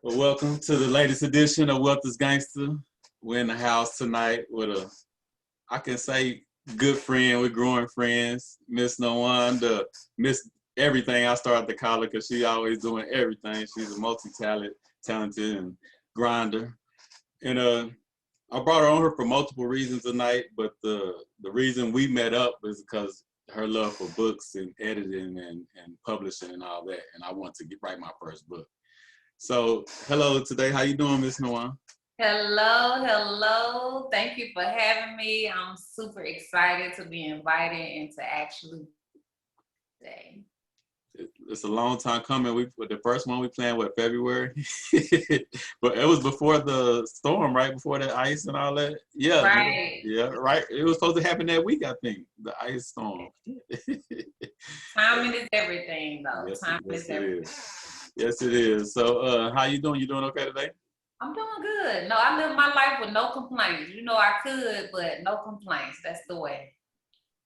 Well, welcome to the latest edition of Wealth is Gangsta. We're in the house tonight with I can say, good friend. We're growing friends. Miss Nowon, the Miss everything. I started to call her because she always doing everything. She's a talented and grinder. And I brought her on here for multiple reasons tonight, but the reason we met up is because her love for books and editing and publishing and all that. And I want to write my first book. So, hello today. How you doing, Miss Nowon? Hello. Thank you for having me. I'm super excited to be invited and to actually today. It's a long time coming. The first one we planned February, but it was before the storm, right before the ice and all that. Yeah, right. Yeah, right. It was supposed to happen that week, I think. The ice storm. Timing is everything, though. Yes, Timing is everything. Yes, it is. So, how you doing? You doing okay today? I'm doing good. No, I live my life with no complaints. You know I could, but no complaints. That's the way.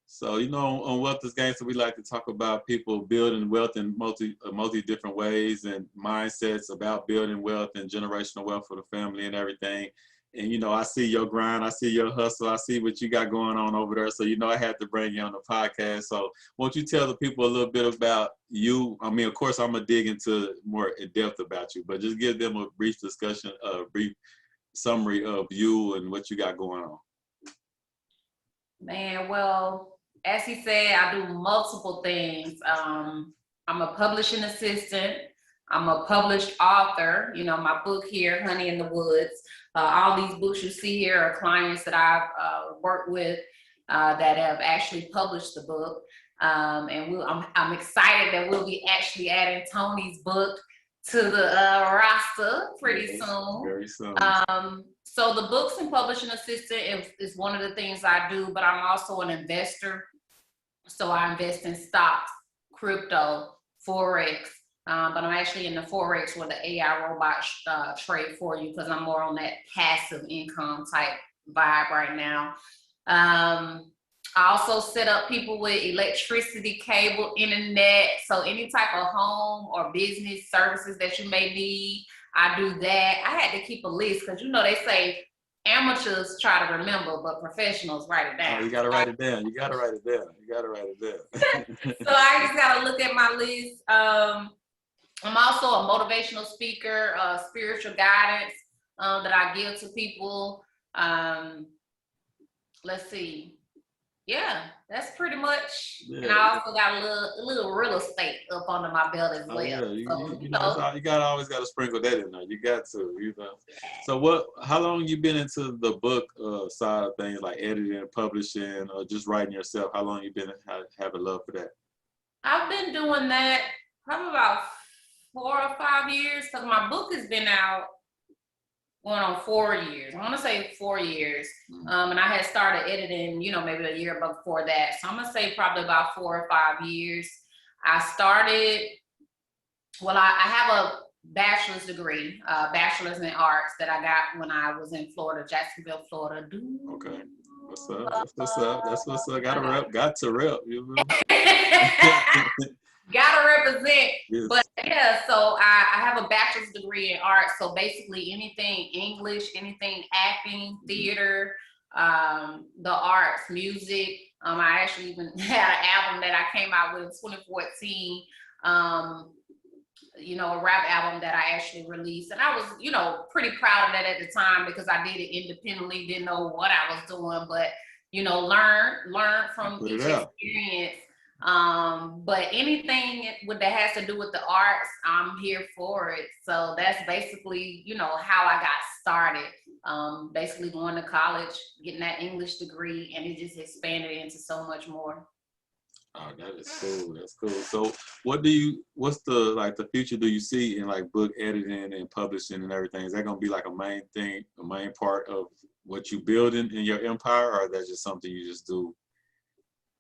So, on Wealth is Gangsta, we like to talk about people building wealth in multi different ways and mindsets about building wealth and generational wealth for the family and everything. And, I see your grind, I see your hustle, I see what you got going on over there. So, I had to bring you on the podcast. So, won't you tell the people a little bit about you? I mean, of course, I'm going to dig into more in depth about you, but just give them a brief discussion, a brief summary of you and what you got going on. Man, well, as he said, I do multiple things. I'm a publishing assistant. I'm a published author. My book here, Honey in the Woods. All these books you see here are clients that I've worked with that have actually published the book. And I'm excited that we'll be actually adding Tony's book to the roster pretty soon. Very soon. So the books and publishing assistant is one of the things I do, but I'm also an investor. So I invest in stocks, crypto, Forex, but I'm actually in the Forex where the AI robots trade for you because I'm more on that passive income type vibe right now. I also set up people with electricity, cable, internet. So any type of home or business services that you may need, I do that. I had to keep a list because they say amateurs try to remember, but professionals write it down. Oh, you gotta write it down. So I just gotta look at my list. I'm also a motivational speaker, spiritual guidance that I give to people. Let's see. Yeah, that's pretty much. Yeah. And I also got a little real estate up under my belt as well. Yeah, you always got to sprinkle that in there. You got to, So how long you been into the book side of things, like editing and publishing or just writing yourself? How long you been having love for that? I've been doing that probably about 4 or 5 years because my book has been out going on 4 years. I want to say 4 years. And I had started editing, maybe a year before that. So I'm going to say probably about 4 or 5 years. I started, I have a bachelor's degree, bachelor's in arts that I got when I was in Florida, Jacksonville, Florida. Okay. What's up? That's what's up. Got to rep. Gotta represent. Yes. But yeah, so I have a bachelor's degree in art. So basically anything English, anything acting, theater, the arts, music. I actually even had an album that I came out with in 2014. A rap album that I actually released. And I was, pretty proud of that at the time because I did it independently, didn't know what I was doing, but, learn from each experience. But anything that has to do with the arts, I'm here for it. So that's basically, how I got started. Basically going to college, getting that English degree, and it just expanded into so much more. Oh, that is cool. That's cool. So what's the future do you see in like book editing and publishing and everything? Is that going to be like a main part of what you building in your empire, or that's just something you just do?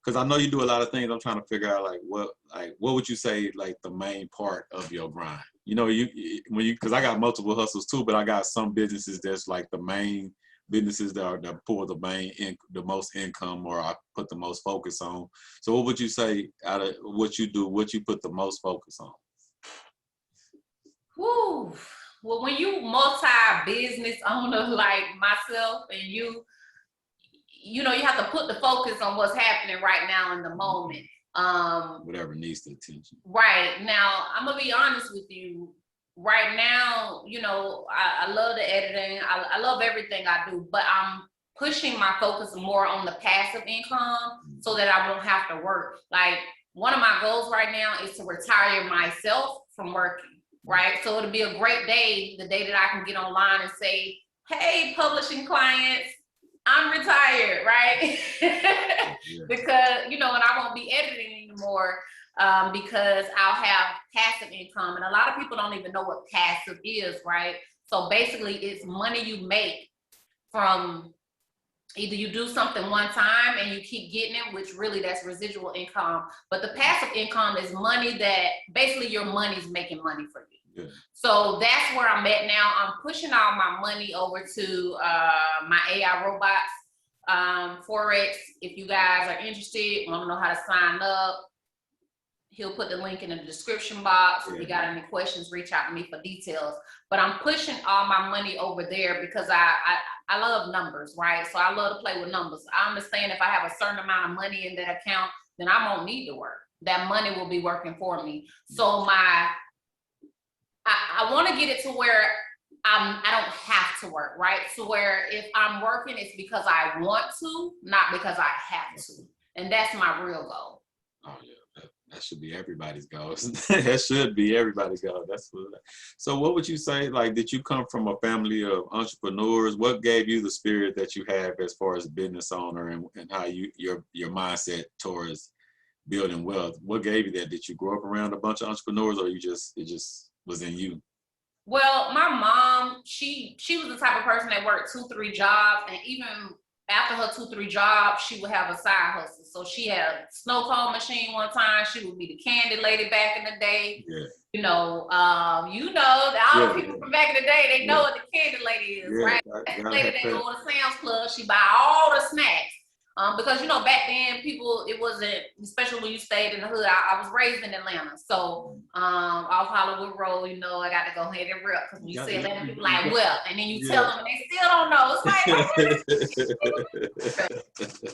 Because I know you do a lot of things. I'm trying to figure out what would you say like the main part of your grind? Because I got multiple hustles too, but I got some businesses that's like the main businesses that pull the most income, or I put the most focus on. So what would you say out of what you do, what you put the most focus on? Woo. Well, when you multi-business owner like myself and you know, you have to put the focus on what's happening right now in the moment. Whatever needs the attention. Right. Now, I'm going to be honest with you. Right now, you know, I love the editing. I love everything I do, but I'm pushing my focus more on the passive income so that I won't have to work. Like, one of my goals right now is to retire myself from working. Right. So it'll be a great day, the day that I can get online and say, hey, publishing clients, I'm retired, right? Because, you know, and I won't be editing anymore because I'll have passive income. And a lot of people don't even know what passive is, right? So basically it's money you make from either you do something one time and you keep getting it, which really that's residual income. But the passive income is money that basically your money's making money for you. Yeah. So that's where I'm at now. I'm pushing all my money over to my AI robots, Forex. If you guys are interested, want to know how to sign up, he'll put the link in the description box. If you got any questions, reach out to me for details. But I'm pushing all my money over there because I love numbers, right? So I love to play with numbers. I understand if I have a certain amount of money in that account, then I won't need to work. That money will be working for me. So I want to get it to where I don't have to work, right? So where if I'm working, it's because I want to, not because I have to. And that's my real goal. Oh, yeah. That should be everybody's goal. That should be everybody's goal. That's what. So what would you say, like, did you come from a family of entrepreneurs? What gave you the spirit that you have as far as business owner and how your mindset towards building wealth? What gave you that? Did you grow up around a bunch of entrepreneurs, or it just was in you? Well, my mom, she was the type of person that worked 2-3 jobs, and even after her 2-3 jobs, she would have a side hustle. So she had a snow cone machine one time. She would be the candy lady back in the day. Yeah. You know, all the people from back in the day, they know what the candy lady is, right? That lady that go to Sam's Club, she buy all the snacks. Because, you know, back then people, it wasn't, especially when you stayed in the hood, I was raised in Atlanta. So off Hollywood Road, you know, I got to go ahead and rip. Because when you say Atlanta, people like, well, and then you tell them and they still don't know. It's like,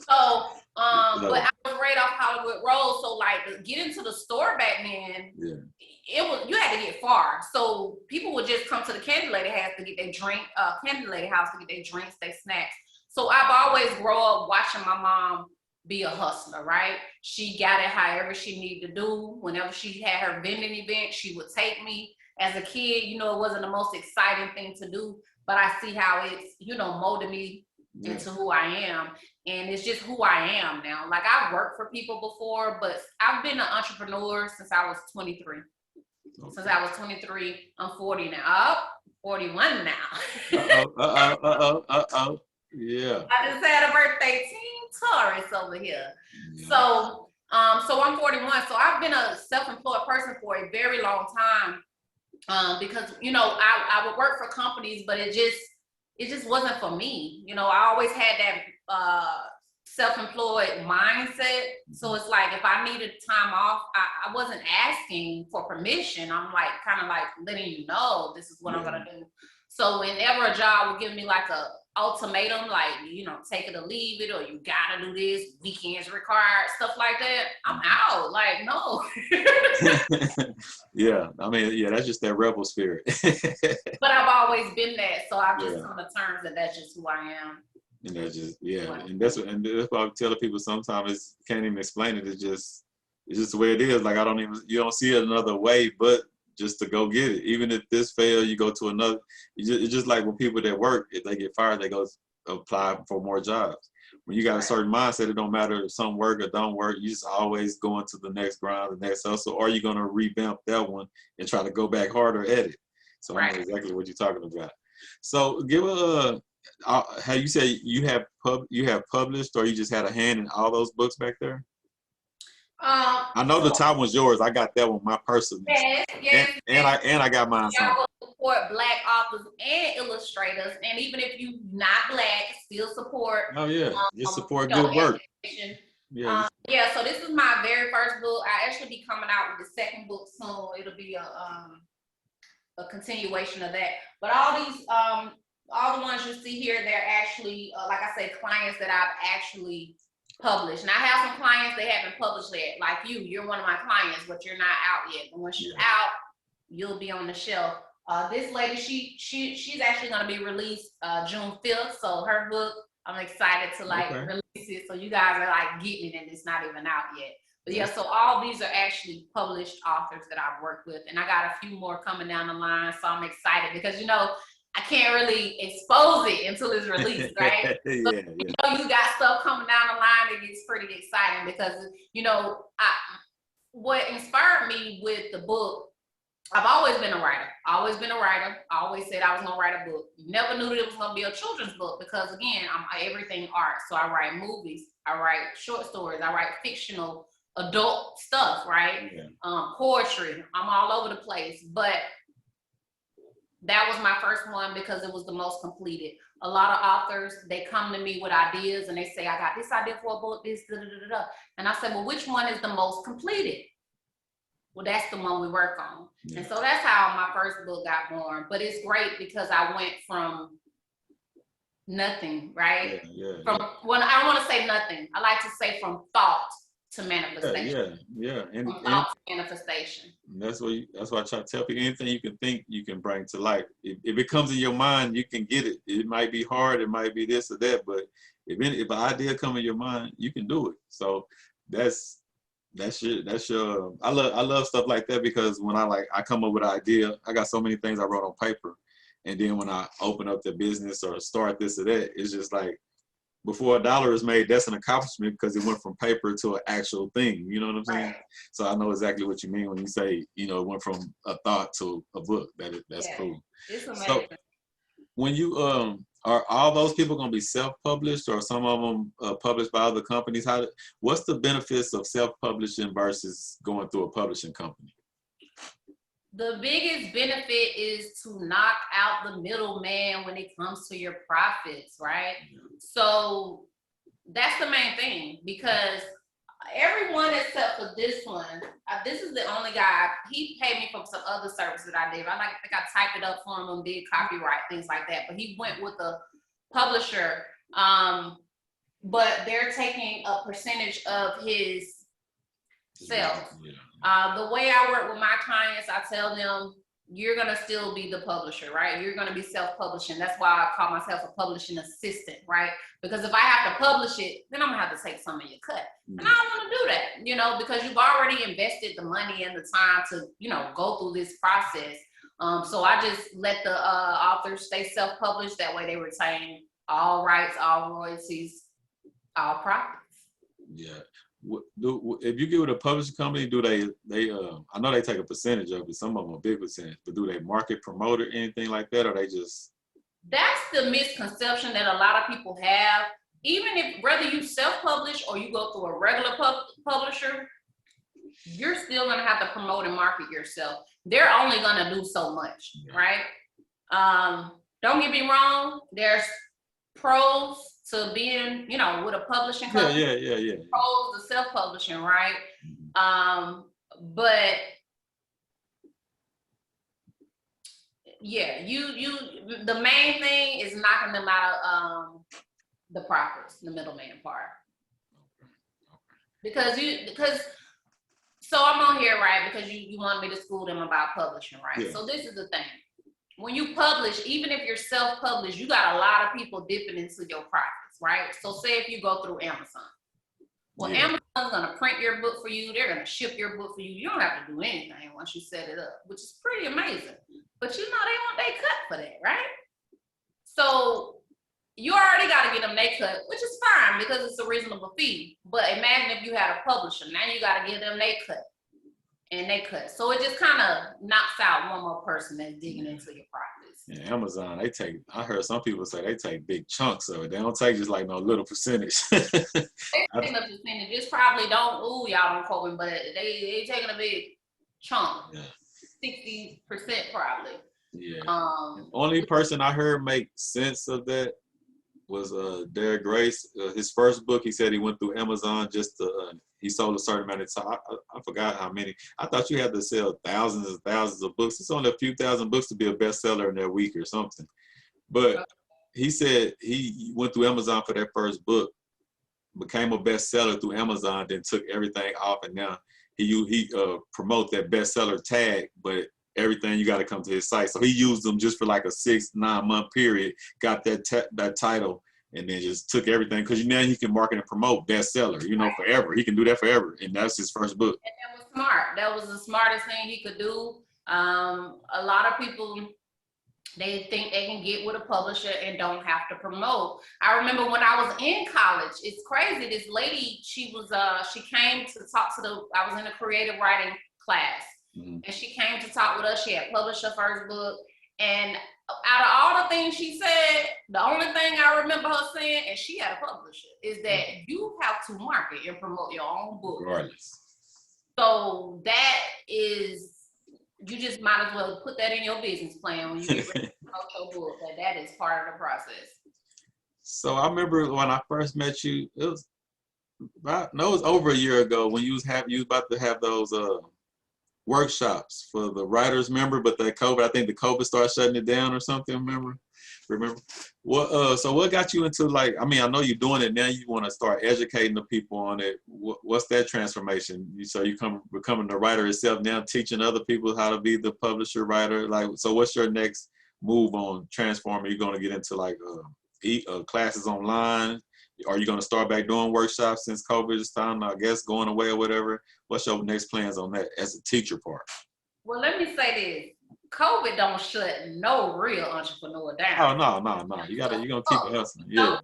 so, but I was right off Hollywood Road. So like to get into the store back then, you had to get far. So people would just come to the candy lady house to get their drink, candy lady house to get their drinks, their snacks. So I've always grown up watching my mom be a hustler, right? She got it however she needed to do. Whenever she had her vending event, she would take me. As a kid, you know, it wasn't the most exciting thing to do, but I see how it's, you know, molded me into who I am. And it's just who I am now. Like, I've worked for people before, but I've been an entrepreneur since I was 23. Okay. Since I was 23, I'm 40 now. 41 now. Yeah. I just had a birthday, Team Taurus over here. Yeah. So I'm 41. So I've been a self-employed person for a very long time. Because, you know, I would work for companies, but it just wasn't for me. You know, I always had that self-employed mindset. So it's like if I needed time off, I wasn't asking for permission. I'm like kind of like letting you know this is what I'm gonna do. So whenever a job would give me like a ultimatum, like, you know, take it or leave it, or you gotta do this, weekends required, stuff like that, I'm out. Like, no. Yeah, I mean, yeah, that's just that rebel spirit. But I've always been that, so I've just come to terms that that's just who I am. And that's just and that's why I'm telling people sometimes can't even explain it. It's just the way it is. Like you don't see it another way, but just to go get it. Even if this fails, you go to another. It's just like when people that work, if they get fired, they go apply for more jobs. When you got a certain mindset, it don't matter if some work or don't work. You just always going to the next grind, the next hustle, or you're gonna revamp that one and try to go back harder at it. So I know exactly what you're talking about. So give how you say you have published, or you just had a hand in all those books back there? I know the top one's yours. I got that one, my personal. Yes. And I got mine. I will support Black authors and illustrators, and even if you're not Black, still support. Oh yeah, just support good work. Yeah. So this is my very first book. I actually be coming out with the second book soon. It'll be a a continuation of that. But all these, all the ones you see here, they're actually, like I said, clients that I've actually published. And I have some clients they haven't published yet, like you're one of my clients, but you're not out yet. But once you're out, you'll be on the shelf. This lady, she's actually going to be released June 5th. So her book, I'm excited to release it. So you guys are like getting it, and it's not even out yet. But yeah, so all these are actually published authors that I've worked with, and I got a few more coming down the line. So I'm excited because I can't really expose it until it's released, right? So, you got stuff coming down the line. It gets pretty exciting because what inspired me with the book. I've always been a writer. I always said I was gonna write a book. Never knew that it was gonna be a children's book because again, I'm everything art. So I write movies, I write short stories, I write fictional adult stuff, right? Poetry. I'm all over the place. But that was my first one because it was the most completed. A lot of authors, they come to me with ideas and they say, I got this idea for a book, this, da, da, da, da. And I said, well, which one is the most completed? Well, that's the one we work on. And so that's how my first book got born. But it's great because I went from nothing, right? Well, I don't want to say nothing. I like to say from thought to manifestation. And thought to manifestation. That's why I try to tell people, anything you can think, you can bring to life. If it comes in your mind, you can get it. It might be hard, it might be this or that, but if an idea comes in your mind, you can do it. So that's your I love stuff like that because when I come up with an idea, I got so many things I wrote on paper, and then when I open up the business or start this or that, it's just like before $1 is made, that's an accomplishment because it went from paper to an actual thing. You know what I'm saying? Right. So I know exactly what you mean when you say it went from a thought to a book. That's cool. It's amazing. So when you are all those people going to be self-published, or some of them published by other companies? What's the benefits of self-publishing versus going through a publishing company? The biggest benefit is to knock out the middleman when it comes to your profits, right? So that's the main thing, because everyone except for this one, this is the only guy, he paid me for some other service that I did. I think I typed it up for him and did copyright, things like that. But he went with a publisher, but they're taking a percentage of his sales. The way I work with my clients, I tell them, you're going to still be the publisher, right? You're going to be self-publishing. That's why I call myself a publishing assistant, right? Because if I have to publish it, then I'm going to have to take some of your cut. And I don't want to do that, because you've already invested the money and the time to, go through this process. So I just let the authors stay self-published. That way they retain all rights, all royalties, all profits. Yeah. If you get with a publishing company, do they I know they take a percentage of it, some of them a big percentage, but do they market, promote, or anything like that, or they just? That's the misconception that a lot of people have. Even if whether you self-publish or you go through a regular publisher, you're still gonna have to promote and market yourself. They're only gonna do so much, right? Don't get me wrong, there's pros to being, with a publishing company. Yeah. Pros to self-publishing, right? But yeah, you the main thing is knocking them out of the profits, the middleman part. Because so I'm on here, right? Because you want me to school them about publishing, right? Yeah. So this is the thing. When you publish, even if you're self-published, you got a lot of people dipping into your profits, right? So say if you go through Amazon. Well, Amazon's gonna print your book for you. They're gonna ship your book for you. You don't have to do anything once you set it up, which is pretty amazing. But they want their cut for that, right? So you already gotta get them their cut, which is fine because it's a reasonable fee. But imagine if you had a publisher. Now you gotta give them their cut. And they cut. So it just kind of knocks out one more person that's digging into your profits. Yeah, Amazon, I heard some people say they take big chunks of it. They don't take just like no little percentage. They take a percentage. It's probably y'all don't quote me, but they taking a big chunk. Yeah. 60% probably. Yeah. Only person I heard make sense of that was Derek Grace. His first book, he said he went through Amazon just to he sold a certain amount of time. I forgot how many. I thought you had to sell thousands and thousands of books. It's only a few thousand books to be a bestseller in that week or something. But he said he went through Amazon for that first book, became a bestseller through Amazon, then took everything off, and now he promote that bestseller tag, but everything you got to come to his site. So he used them just for like a 6-9 month period, got that title, and then just took everything, because now he can market and promote bestseller, forever. He can do that forever, and that's his first book. And that was smart. That was the smartest thing he could do. A lot of people, they think they can get with a publisher and don't have to promote. I remember when I was in college, it's crazy. This lady, she came to talk to I was in a creative writing class, and she came to talk with us. She had published her first book, and out of all the things she said, the only thing I remember her saying, and she had a publisher, is that you have to market and promote your own book. Regardless. So that is, you just might as well put that in your business plan when you get ready to promote your book. That is part of the process. So I remember when I first met you, it was over a year ago, when you was about to have those workshops for the writers, remember? But that COVID, I think the COVID started shutting it down or something. Remember? What? So what got you into, like? I mean, I know you're doing it now. You want to start educating the people on it. What's that transformation? So you becoming the writer itself now, teaching other people how to be the publisher, writer. Like, so what's your next move on transforming? You're going to get into like classes online? Are you going to start back doing workshops since COVID is time, I guess, going away or whatever? What's your next plans on that as a teacher part? Well, let me say this. COVID don't shut no real entrepreneur down. Oh, no. You're going to keep it hustling. Yeah.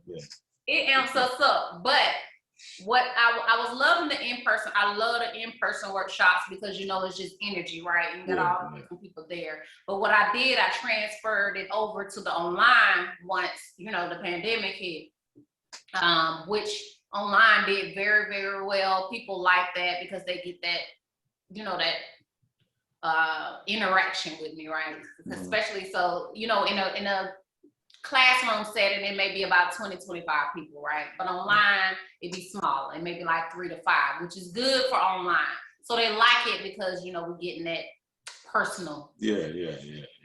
It amps us up. But what I was loving the in-person. I love the in-person workshops because, it's just energy, right? You got all the different people there. But what I did, I transferred it over to the online once, the pandemic hit. Which online did very, very well. People like that because they get that, interaction with me, right? Especially so, in a classroom setting, it may be about 20, 25 people, right? But online, it'd be small, and maybe like 3 to 5, which is good for online. So they like it because, we're getting that personal. Yeah.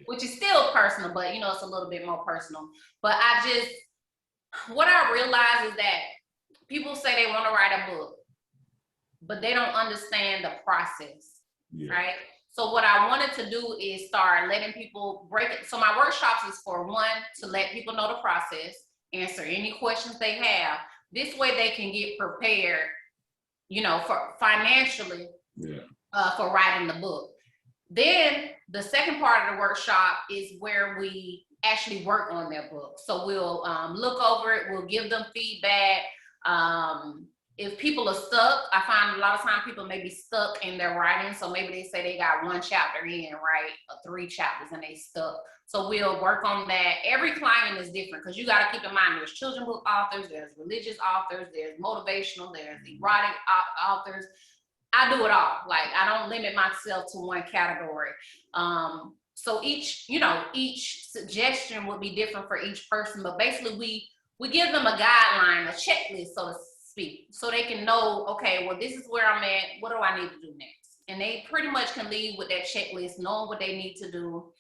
Which is still personal, but, it's a little bit more personal. But what I realize is that people say they want to write a book, but they don't understand the process, right? So what I wanted to do is start letting people break it. So my workshops is for one, to let people know the process, answer any questions they have. This way they can get prepared, for financially, for writing the book. Then the second part of the workshop is where we actually work on their book. So we'll look over it, we'll give them feedback. If people are stuck, I find a lot of times people may be stuck in their writing. So maybe they say they got 1 chapter in, right? Or 3 chapters and they stuck. So we'll work on that. Every client is different because you got to keep in mind there's children's book authors, there's religious authors, there's motivational, there's erotic authors. I do it all. Like, I don't limit myself to one category. So each suggestion would be different for each person, but basically we give them a guideline, a checklist, so to speak, so they can know, okay, well, this is where I'm at. What do I need to do next? And they pretty much can leave with that checklist, knowing what they need to do.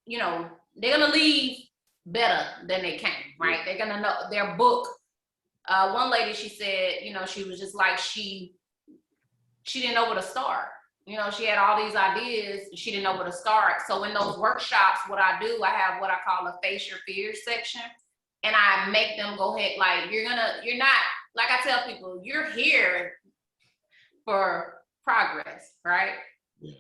They're going to leave better than they came, right? They're going to know their book. One lady, she said, she was just like, she didn't know where to start. She had all these ideas, she didn't know where to start. So in those workshops, what I do, I have what I call a face your fears section. And I make them go ahead, like, you're not, like I tell people, you're here for progress, right?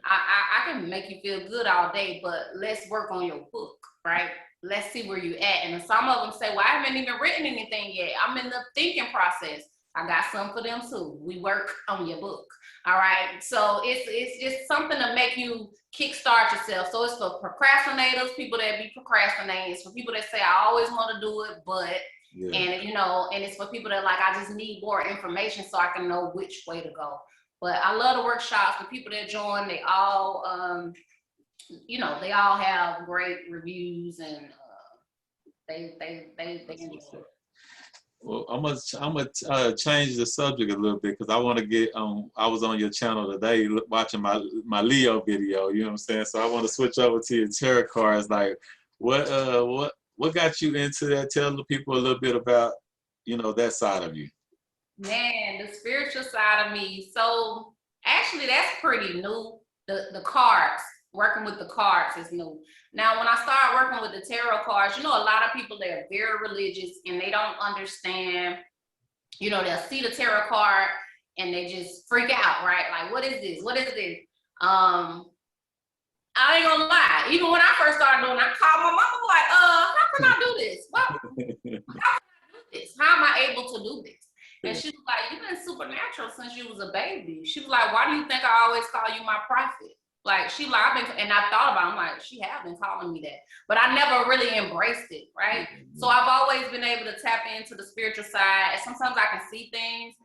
I can make you feel good all day, but let's work on your book, right? Let's see where you at. And some of them say, well, I haven't even written anything yet. I'm in the thinking process. I got some for them too. We work on your book. All right. So it's just something to make you kickstart yourself. So it's for procrastinators, people that be procrastinating. It's for people that say, I always want to do it, but, and it's for people that like, I just need more information so I can know which way to go. But I love the workshops. The people that join, they all, they all have great reviews, and they enjoy it. Well, I'm gonna change the subject a little bit because I want to get I was on your channel today watching my Leo video. You know what I'm saying? So I want to switch over to your tarot cards. Like, what got you into that? Tell the people a little bit about that side of you. Man, the spiritual side of me. So actually, that's pretty new. The cards, working with the cards is new. Now, when I started working with the tarot cards, a lot of people, they're very religious and they don't understand, they'll see the tarot card and they just freak out, right? Like, what is this? What is this? I ain't gonna lie. Even when I first started doing it, I called my mama like, how can I do this? How can I do this? How am I able to do this? And she was like, you've been supernatural since you was a baby. She was like, why do you think I always call you my prophet? Like, she like, and I thought about it, I'm like, she have been calling me that. But I never really embraced it, right? So I've always been able to tap into the spiritual side. And sometimes I can see things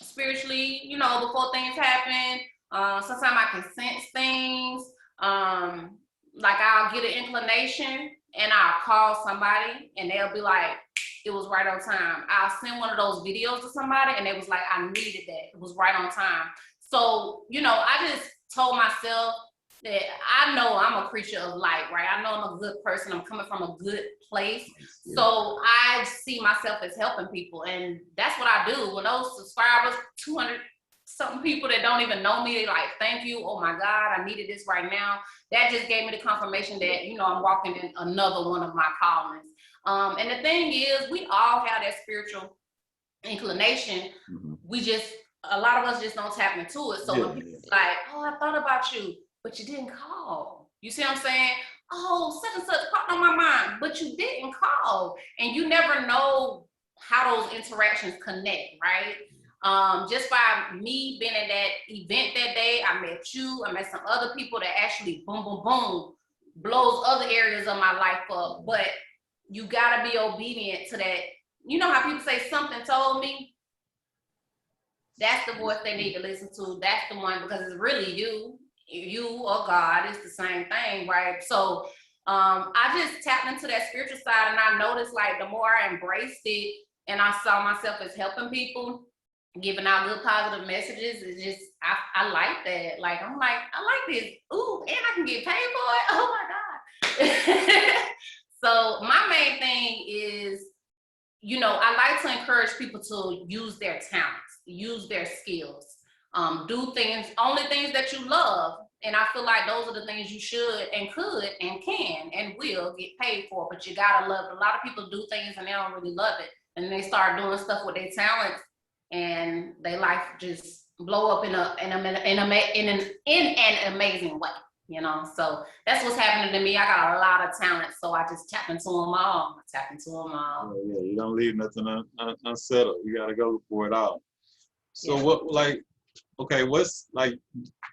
spiritually, before things happen. Sometimes I can sense things. Like I'll get an inclination and I'll call somebody and they'll be like, it was right on time. I'll send one of those videos to somebody and it was like, I needed that. It was right on time. So, I just told myself that I know I'm a creature of light, right? I know I'm a good person. I'm coming from a good place. Yeah. So I see myself as helping people. And that's what I do. When those subscribers, 200 something people that don't even know me, they like, thank you. Oh my God, I needed this right now. That just gave me the confirmation that, I'm walking in another one of my callings. And the thing is, we all have that spiritual inclination. Mm-hmm. A lot of us just don't tap into it. So when people like, oh, I thought about you, but you didn't call. You see what I'm saying? Oh, such and such popped on my mind, but you didn't call. And you never know how those interactions connect, right? Just by me being at that event that day, I met you, I met some other people that actually boom, boom, boom, blows other areas of my life up. But you gotta be obedient to that. You know how people say something told me? That's the voice they need to listen to. That's the one, because it's really you or God. It's the same thing, right? So I just tapped into that spiritual side and I noticed like the more I embraced it and I saw myself as helping people, giving out good positive messages, it's just, I like that. Like, I'm like, I like this. Ooh, and I can get paid for it. Oh my God. So my main thing is, I like to encourage people to use their talents, use their skills, do only things that you love. And I feel like those are the things you should and could and can and will get paid for, but you gotta love it. A lot of people do things and they don't really love it. And they start doing stuff with their talents and their life just blow up in an amazing way. So that's what's happening to me. I got a lot of talent, so I just tap into them all. Oh, yeah, you don't leave nothing unsettled. You got to go for it all. So what's like,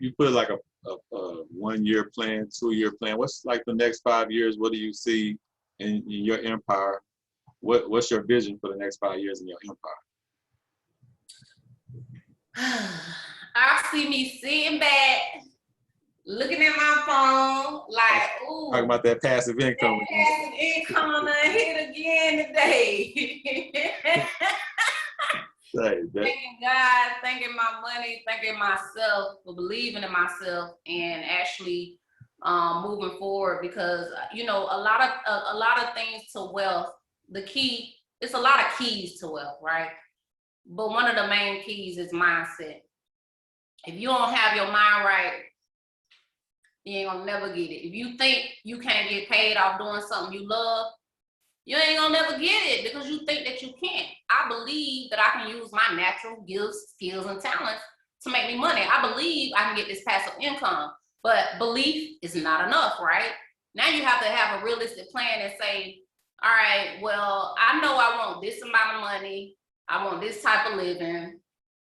you put like a 1 year plan, 2 year plan. What's like the next 5 years? What do you see in your empire? What's your vision for the next 5 years in your empire? I see me sitting back, looking at my phone, like, ooh. Talking about that passive income. Passive income hit again today. Thanking God, thanking my money, thanking myself for believing in myself and actually moving forward, because a lot of things to wealth. It's a lot of keys to wealth, right? But one of the main keys is mindset. If you don't have your mind right, you ain't gonna never get it. If you think you can't get paid off doing something you love, you ain't gonna never get it because you think that you can't. I believe that I can use my natural gifts, skills, and talents to make me money. I believe I can get this passive income, but belief is not enough, right? Now you have to have a realistic plan and say, all right, well, I know I want this amount of money. I want this type of living.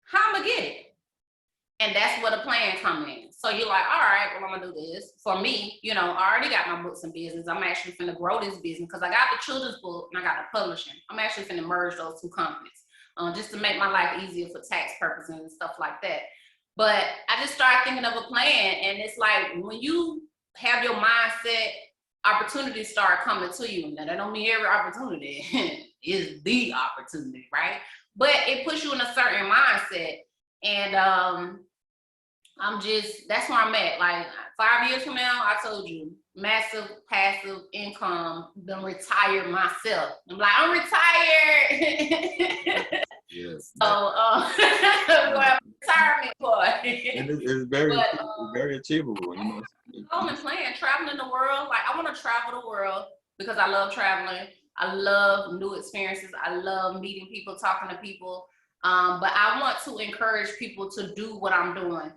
How am I gonna get it? And that's where the plan comes in. So you're like, all right, well, I'm gonna do this. For me, I already got my books and business. I'm actually finna grow this business because I got the children's book and I got the publishing. I'm actually finna merge those two companies just to make my life easier for tax purposes and stuff like that. But I just started thinking of a plan, and it's like when you have your mindset, opportunities start coming to you. Now, that don't mean every opportunity. is the opportunity, right? But it puts you in a certain mindset. And that's where I'm at. Like 5 years from now, I told you, massive passive income, gonna retire myself. I'm like, I'm retired. Yes. So I'm gonna have a retirement party. It's very achievable, you know. I'm planning traveling the world. Like I want to travel the world because I love traveling. I love new experiences. I love meeting people, talking to people. But I want to encourage people to do what I'm doing.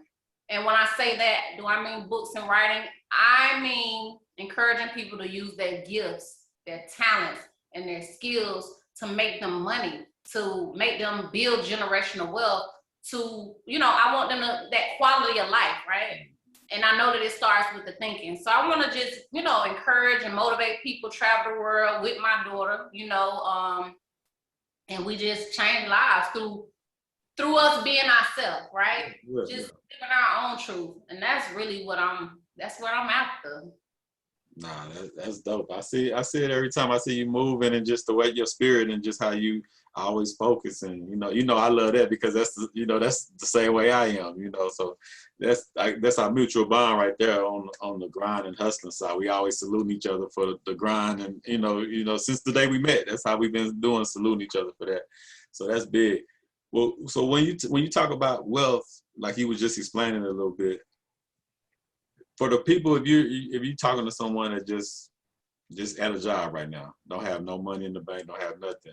And when I say that, do I mean books and writing? I mean encouraging people to use their gifts, their talents, and their skills to make them money, to make them build generational wealth, to, I want them to, that quality of life, right? And I know that it starts with the thinking. So I want to just, encourage and motivate people, travel the world with my daughter, and we just change lives through us being ourselves, right? Yeah, just living our own truth. And that's really what I'm after. Nah, that's dope. I see it every time I see you moving, and just the way your spirit and just how you always focus. And I love that, because that's the same way I am, so that's our mutual bond right there on the grind and hustling side. We always saluting each other for the grind, and since the day we met, that's how we've been doing, saluting each other for that. So that's big. Well, so when you talk about wealth, like you was just explaining a little bit, for the people, if you're talking to someone that just at a job right now, don't have no money in the bank, don't have nothing.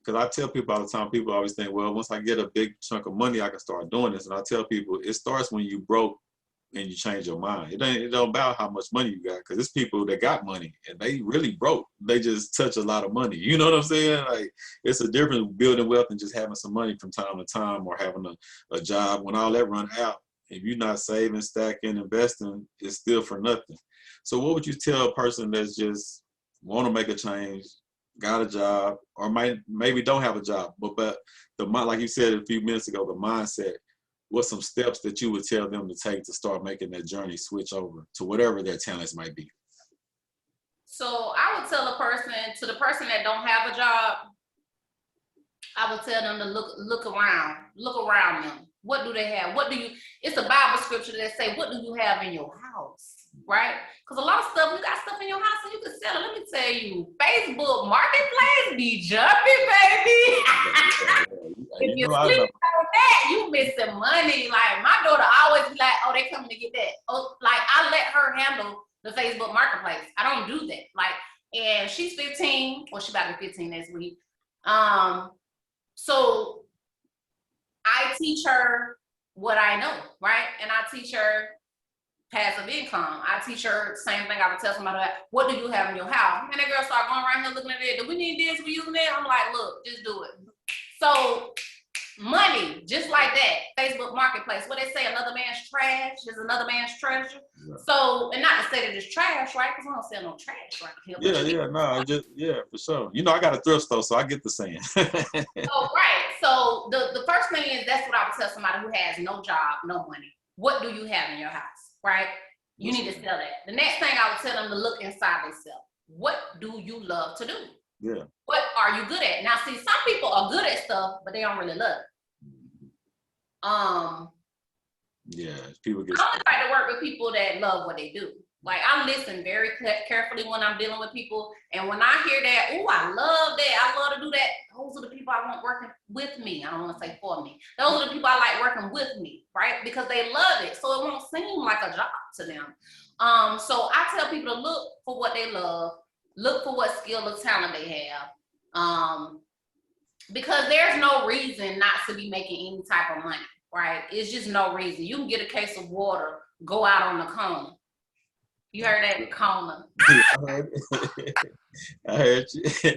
Because I tell people all the time, people always think, well, once I get a big chunk of money, I can start doing this. And I tell people, it starts when you broke and you change your mind. It ain't about how much money you got, because it's people that got money and they really broke. They just touch a lot of money. You know what I'm saying? Like, it's a difference building wealth and just having some money from time to time, or having a job. When all that run out, if you're not saving, stacking, investing, it's still for nothing. So what would you tell a person that's just want to make a change, got a job, or maybe don't have a job, but like you said a few minutes ago, the mindset, what's some steps that you would tell them to take to start making that journey switch over to whatever their talents might be? So I would tell the person that don't have a job, I would tell them to look around them. What do they have? It's a Bible scripture that say, what do you have in your house, right? Because a lot of stuff, you got stuff in your house and you can sell it. Let me tell you, Facebook Marketplace be jumping, baby. If you sleep on that, you missing money. Like, my daughter always be like, oh, they coming to get that. Oh, like, I let her handle the Facebook Marketplace. I don't do that. Like, and she's 15, well, she's about to be 15 next week. So I teach her what I know, right? And I teach her passive income. I teach her the same thing I would tell somebody, like, what do you have in your house? And that girl start going around here looking at it. Do we need this? We using that? I'm like, look, just do it. So money, just like that. Facebook Marketplace, what they say, another man's trash is another man's treasure. Yeah. So, and not to say that it's trash, right? Because I don't sell no trash right here. For sure. I got a thrift store, so I get the saying. Oh, right. So the first thing is, that's what I would tell somebody who has no job, no money. What do you have in your house, right? You need to sell that. The next thing I would tell them to look inside themselves. What do you love to do? Yeah. What are you good at? Now, see, some people are good at stuff, but they don't really love it. Yeah, people get. I only like to work with people that love what they do. Like, I listen very carefully when I'm dealing with people, and when I hear that, oh, I love that, I love to do that, those are the people I want working with me. I don't want to say for me. Those are the people I like working with me, right? Because they love it, so it won't seem like a job to them. So I tell people to look for what they love, look for what skill or talent they have, because there's no reason not to be making any type of money, right? It's just no reason. You can get a case of water, go out on the corner. You heard that, corner. I heard you. It's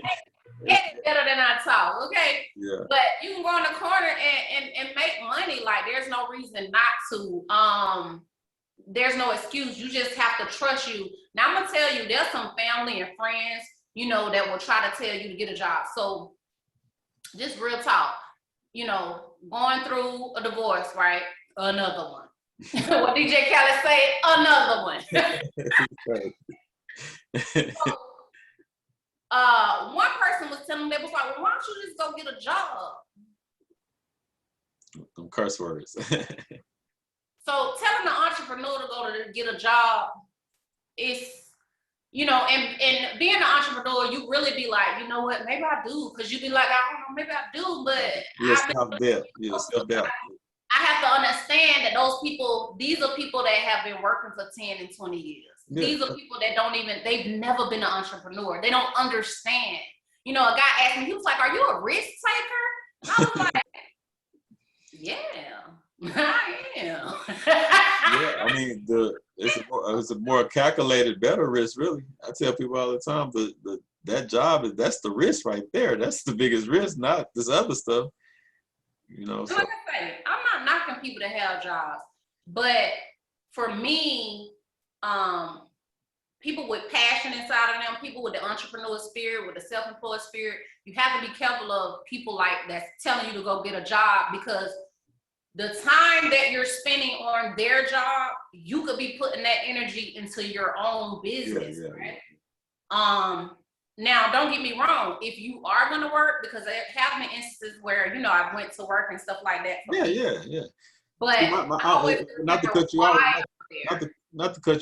better than I talk, okay? Yeah. But you can go in the corner and make money. Like, there's no reason not to. There's no excuse. You just have to trust you. Now, I'm gonna tell you, there's some family and friends, that will try to tell you to get a job. So, just real talk, going through a divorce, right? Another one. What DJ Khaled say? Another one. one person was telling me, they was like, well, why don't you just go get a job? Them curse words. So telling the entrepreneur to go to get a job is, you know, and being an entrepreneur, you really be like, you know what, maybe I do. Because you be like, I don't know, maybe I do, but self-doubt. I have to understand that those people, these are people that have been working for 10 and 20 years. Yeah. These are people that they've never been an entrepreneur. They don't understand. You know, a guy asked me, he was like, are you a risk taker? And I was like, yeah, I am. Yeah, I mean, it's a more calculated, better risk, really. I tell people all the time, that job, that's the risk right there. That's the biggest risk, not this other stuff. You know, so. Like I say, I'm not knocking people that have jobs, but for me, people with passion inside of them, people with the entrepreneurial spirit, with the self-employed spirit, you have to be careful of people like that's telling you to go get a job, because the time that you're spending on their job, you could be putting that energy into your own business, right? Now, don't get me wrong. If you are going to work, because there have been instances where, you know, I went to work and stuff like that. Yeah. But not to cut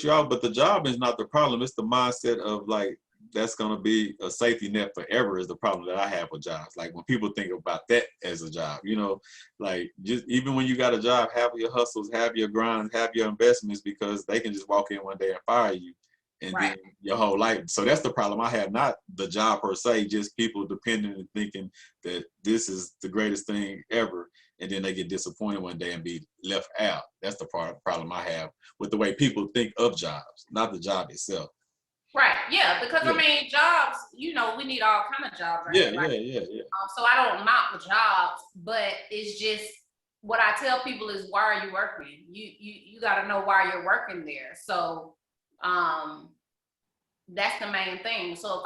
you out, but the job is not the problem. It's the mindset of like, that's going to be a safety net forever is the problem that I have with jobs. Like when people think about that as a job, you know, like just even when you got a job, have your hustles, have your grinds, have your investments, because they can just walk in one day and fire you. And then your whole life. So that's the problem I have, not the job per se, just people depending and thinking that this is the greatest thing ever. And then they get disappointed one day and be left out. That's the problem I have with the way people think of jobs, not the job itself. Right, yeah, because I mean, jobs, you know, we need all kind of jobs. Right? Yeah. So I don't knock the jobs, but it's just, what I tell people is, why are you working? You got to know why you're working there. So, that's the main thing. So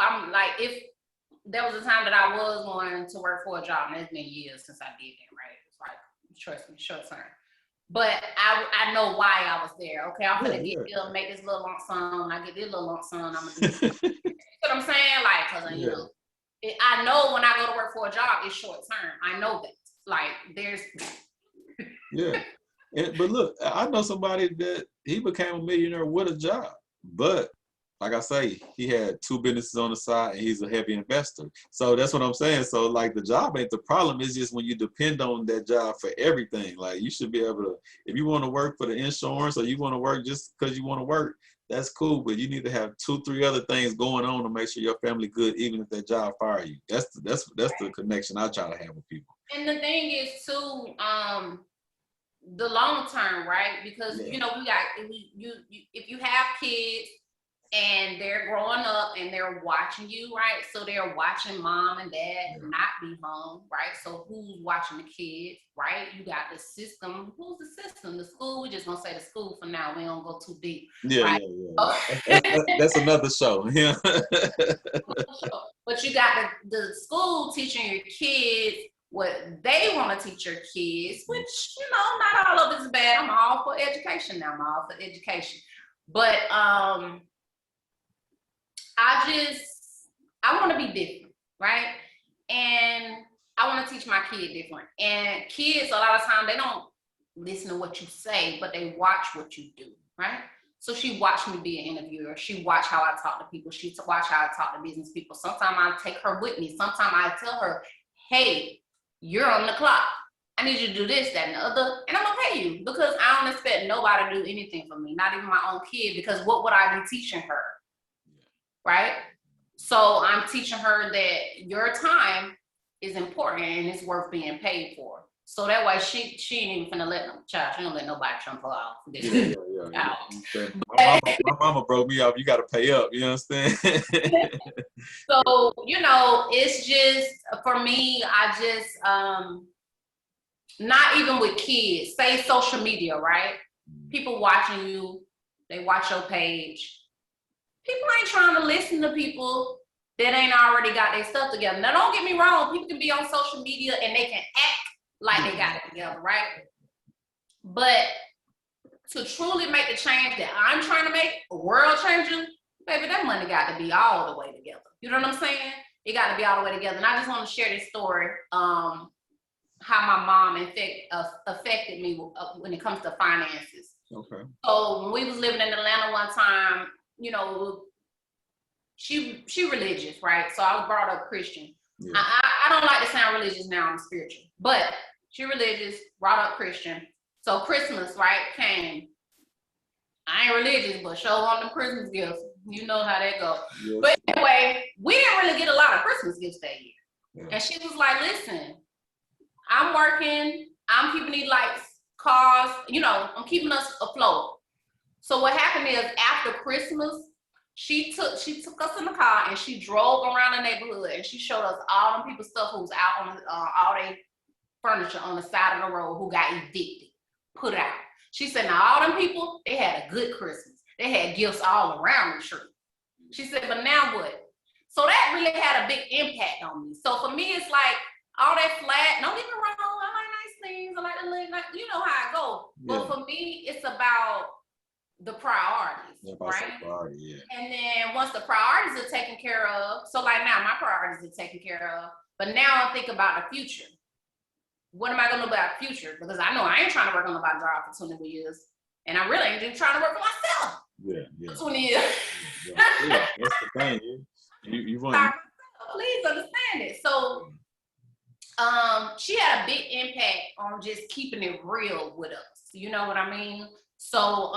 if there was a time that I was going to work for a job, and it's been years since I did that, right? It's like, trust me, short term. But I know why I was there. Okay, I'm gonna make this little lump sum. When I get this little lump sum, I'm gonna do this. You know what I'm saying? Like, cause you know, I know when I go to work for a job, it's short term. I know that. Like, there's. But look, I know somebody that he became a millionaire with a job, but like I say, he had 2 businesses on the side and he's a heavy investor. So that's what I'm saying. So like the job ain't the problem. It's just when you depend on that job for everything. Like you should be able to, if you want to work for the insurance or you want to work just because you want to work, that's cool. But you need to have 2-3 other things going on to make sure your family good, even if that job fire you. That's the connection I try to have with people. And the thing is too, the long term, right? Because you know, if you have kids, and they're growing up and they're watching you, right? So they're watching mom and dad not be home, right? So who's watching the kids, right? You got the system. Who's the system? The school. We're just gonna say the school for now. We don't go too deep. Yeah. That's another show. Yeah. But you got the school teaching your kids what they want to teach your kids, which, you know, not all of it is bad. I'm all for education now. But I want to be different, right? And I want to teach my kid different. And kids, a lot of times, they don't listen to what you say, but they watch what you do, right? So she watched me be an interviewer. She watched how I talk to people. She watched how I talk to business people. Sometimes I take her with me. Sometimes I tell her, hey, you're on the clock. I need you to do this, that, and the other, and I'm gonna pay you, because I don't expect nobody to do anything for me, not even my own kid, because what would I be teaching her? Right? So I'm teaching her that your time is important and it's worth being paid for. So that way she ain't even finna let she don't let nobody trump her off. My mama broke me off. You gotta pay up, you understand? So, you know, it's just, for me, I just not even with kids, say social media, right? People watching you, they watch your page. People ain't trying to listen to people that ain't already got their stuff together. Now, don't get me wrong. People can be on social media and they can act like they got it together, right? But to truly make the change that I'm trying to make, a world changing, baby, that money got to be all the way together. You know what I'm saying? It got to be all the way together. And I just want to share this story, how my mom affected me when it comes to finances. Okay. So when we was living in Atlanta one time, you know, she religious, right? So I was brought up Christian. Yeah. I don't like to sound religious now, I'm spiritual. But she religious, brought up Christian. So Christmas, right, came. I ain't religious, but show on them Christmas gifts. You know how that goes. Yes. But anyway, we didn't really get a lot of Christmas gifts that year. Yeah. And she was like, listen, I'm working, I'm keeping these lights, cars, you know, I'm keeping us afloat. So what happened is after Christmas, she took us in the car and she drove around the neighborhood and she showed us all them people's stuff who was out on all their furniture on the side of the road who got evicted, put out. She said, now all them people, they had a good Christmas. They had gifts all around the tree. She said, but now what? So that really had a big impact on me. So for me, it's like all that flat, don't get me wrong, I like nice things. I like to live, like, you know how I go. Yeah. But for me, it's about the priorities, right? Priority, yeah. And then once the priorities are taken care of, so like now my priorities are taken care of, but now I think about the future. What am I going to do about the future? Because I know I ain't trying to work on about job for 20 years. And I really ain't just trying to work for myself. Yeah. For 20 years. Yeah, that's the thing. You want please understand it. So she had a big impact on just keeping it real with us. You know what I mean? So,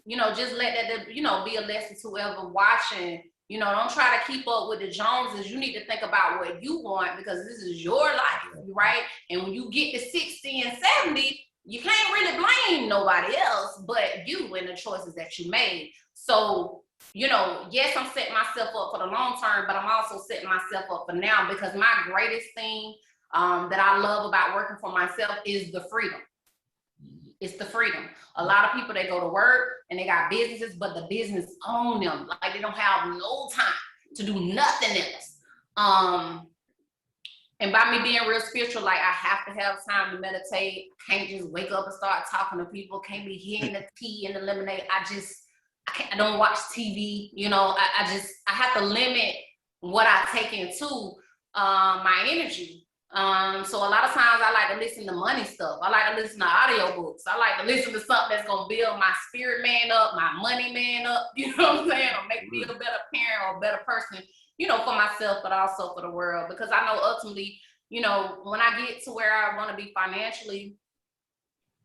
you know, just let that, you know, be a lesson to whoever watching. You know, don't try to keep up with the Joneses. You need to think about what you want because this is your life, right? And when you get to 60 and 70, you can't really blame nobody else but you and the choices that you made. So, you know, yes, I'm setting myself up for the long term, but I'm also setting myself up for now because my greatest thing that I love about working for myself is the freedom. It's the freedom. A lot of people, they go to work and they got businesses, but the business own them. Like they don't have no time to do nothing else. And by me being real spiritual, like I have to have time to meditate. Can't just wake up and start talking to people. Can't be hitting the tea and the lemonade. I don't watch TV. You know, I have to limit what I take into my energy. So a lot of times I like to listen to money stuff. I like to listen to audiobooks. I like to listen to something that's going to build my spirit man up, my money man up, you know what I'm saying? Or make me a better parent or a better person, you know, for myself, but also for the world. Because I know ultimately, you know, when I get to where I want to be financially,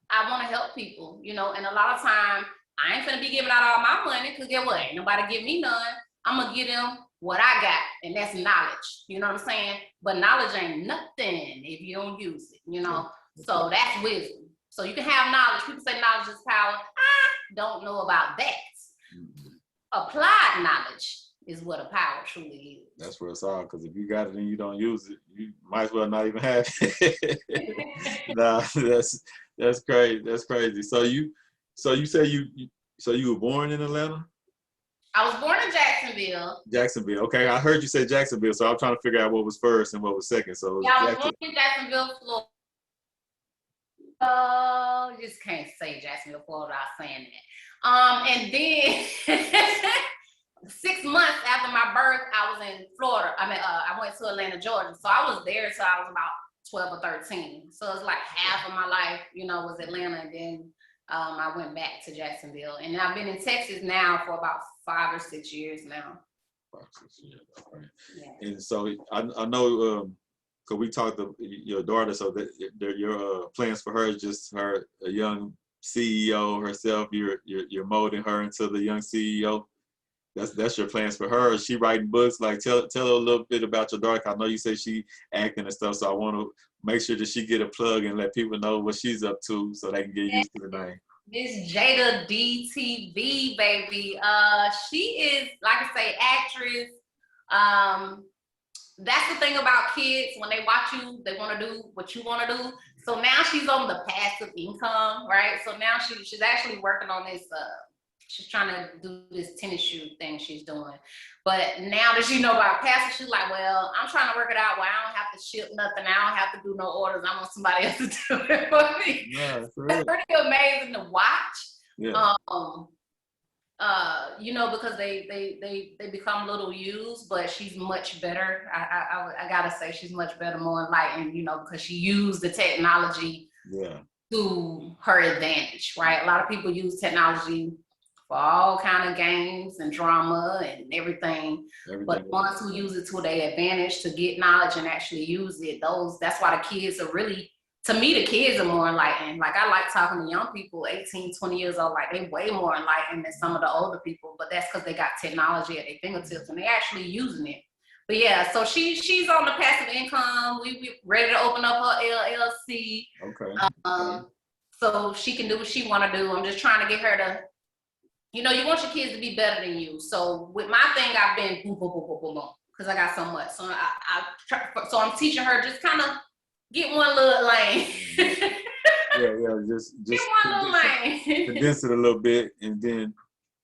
I want to help people, you know, and a lot of times I ain't finna be giving out all my money because get what? Ain't nobody give me none. I'm going to give them what I got, and that's knowledge. You know what I'm saying? But knowledge ain't nothing if you don't use it, you know? So that's wisdom. So you can have knowledge. People say knowledge is power. I don't know about that. Applied knowledge is what a power truly is. Say where it's all, because if you got it and you don't use it, you might as well not even have it. Nah, that's crazy. That's crazy. So you say you were born in Atlanta? I was born in Jacksonville. Jacksonville. Okay, I heard you say Jacksonville, so I'm trying to figure out what was first and what was second. So yeah, I was born in Jacksonville, Florida. You just can't say Jacksonville, Florida without saying that. And then 6 months after my birth, I was in Florida. I went to Atlanta, Georgia. So I was there till I was about 12 or 13. So it's like half of my life, you know, was Atlanta, and then I went back to Jacksonville, and I've been in Texas now for about 5 or 6 years now. 5 or 6 years, okay. Yeah. And so I know, because we talked to your daughter, so that your plans for her is just her a young CEO herself. You're molding her into the young CEO. That's your plans for her. Is she writing books? Like tell her a little bit about your daughter. I know you say she acting and stuff, so I want to make sure that she get a plug and let people know what she's up to so they can get used to the name. Miss Jada DTV, baby. She is, like I say, actress. That's the thing about kids. When they watch you, they want to do what you want to do. So now she's on the passive income, right? So now she's actually working on this. She's trying to do this tennis shoe thing she's doing. But now that she know about passive, she's like, well, I'm trying to work it out where I don't have to ship nothing. I don't have to do no orders. I want somebody else to do it for me. Yeah, it's pretty amazing to watch. Yeah. because they become little used, but she's much better. I gotta say she's much better, more enlightened, because she used the technology to her advantage, right? A lot of people use technology for all kind of games and drama and everything. But ones who use it to their advantage to get knowledge and actually use it, that's why the kids are really, to me, the kids are more enlightened. Like, I like talking to young people, 18, 20 years old, like they way more enlightened than some of the older people, but that's because they got technology at their fingertips and they actually using it. But yeah, so she's on the passive income. We ready to open up her LLC. Okay. So she can do what she want to do. I'm just trying to get her to, you want your kids to be better than you. So with my thing, I've been boom, boom, boom, boom, boom, boom, because I got so much. So so I'm teaching her just kind of get one little lane. Just get one little lane. Condense it a little bit, and then,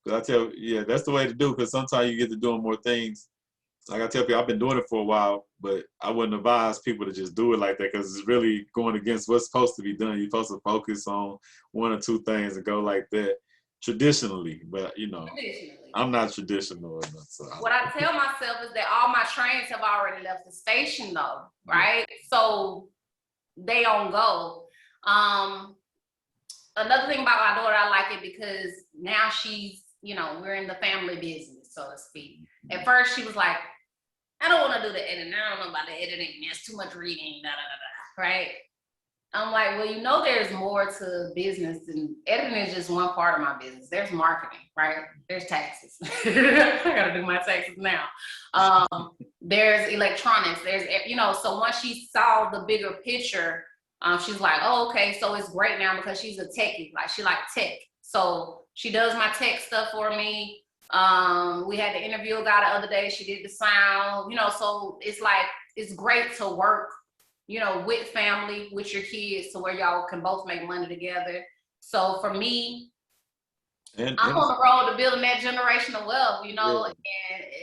I tell you, that's the way to do. Because sometimes you get to doing more things. Like I tell people, I've been doing it for a while, but I wouldn't advise people to just do it like that because it's really going against what's supposed to be done. You're supposed to focus on one or two things and go like that traditionally. But I'm not traditional enough. So what I tell myself is that all my trains have already left the station, though, right? So they don't go. Another thing about my daughter, I like it because now she's, we're in the family business, so to speak. At first, she was like, I don't want to do the editing. I don't know about the editing. There's too much reading, right? I'm like, well, there's more to business, and editing is just one part of my business. There's marketing, right? There's taxes. I gotta do my taxes now. There's electronics. There's, so once she saw the bigger picture, she's like, oh, okay, so it's great now because she's a techie. Like, she likes tech. So she does my tech stuff for me. We had to interview a guy the other day. She did the sound, so it's like, it's great to work, with family, with your kids, to where y'all can both make money together. So for me, I'm on the road to building that generational wealth, and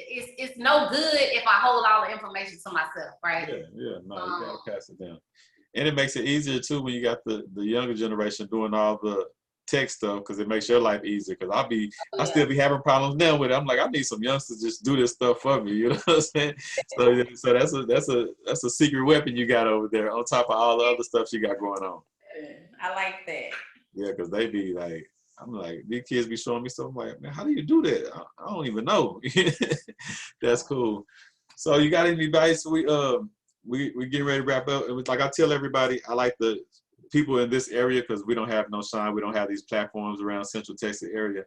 it's no good if I hold all the information to myself, right? You gotta pass it down. And it makes it easier too when you got the younger generation doing all the tech stuff, because it makes your life easier. Because I still be having problems now with it. I'm like, I need some youngsters to just do this stuff for me. You know what I'm saying? So that's a secret weapon you got over there on top of all the other stuff you got going on. I like that. Yeah, because they be like, I'm like, these kids be showing me stuff. I'm like, man, how do you do that? I don't even know. That's cool. So you got any advice? We getting ready to wrap up. It was like I tell everybody, I like the people in this area because we don't have no shine. We don't have these platforms around Central Texas area.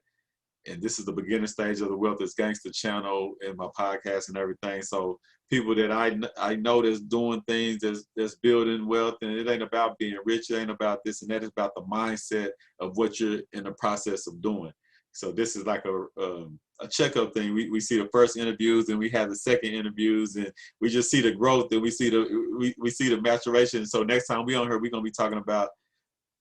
And this is the beginning stage of the Wealth is Gangsta channel and my podcast and everything. So people that I know that's doing things that's building wealth, and it ain't about being rich. It ain't about this and that. It's about the mindset of what you're in the process of doing. So this is like a checkup thing. We see the first interviews and we have the second interviews, and we just see the growth, and we see the maturation. So next time we on here, we're gonna be talking about